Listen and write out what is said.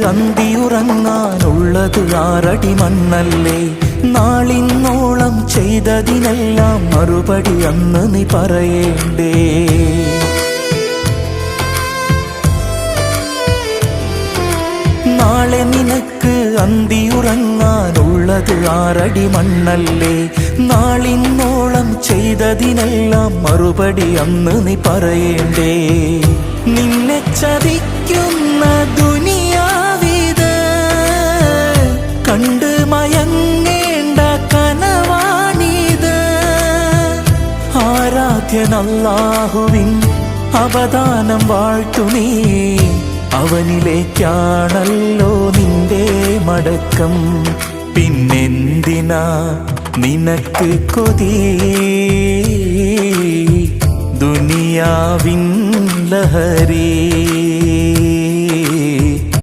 അന്തിയുറങ്ങാനുള്ളത് 6 അടി മണ്ണല്ലേ. നാളിന്നോളം ചെയ്തതിനെല്ലാം മറുപടി അന്ന് നീ പറയേണ്ടേ. നാളെ നിനക്ക് അന്തിയുറങ്ങാനുള്ളത് 6 അടി മണ്ണല്ലേ. നാളിന്നോളം ചെയ്തതിനെല്ലാം മറുപടി അന്ന് നീ പറയേണ്ടേ. നിന്നെ ചതിക്കുന്ന ദുനിയാവിത് കണ്ട് മയങ്ങേണ്ട കനവാണിത്. ആരാധ്യൻ അല്ലാഹുവിൻ അവദാനം വാഴ്ത്തു നീ. അവനിലേക്കാണല്ലോ നിന്റെ മടക്കം. പിന്നെന്തിനാ നിനക്ക് കൊതി ദുനിയാവിൻ ലഹരി.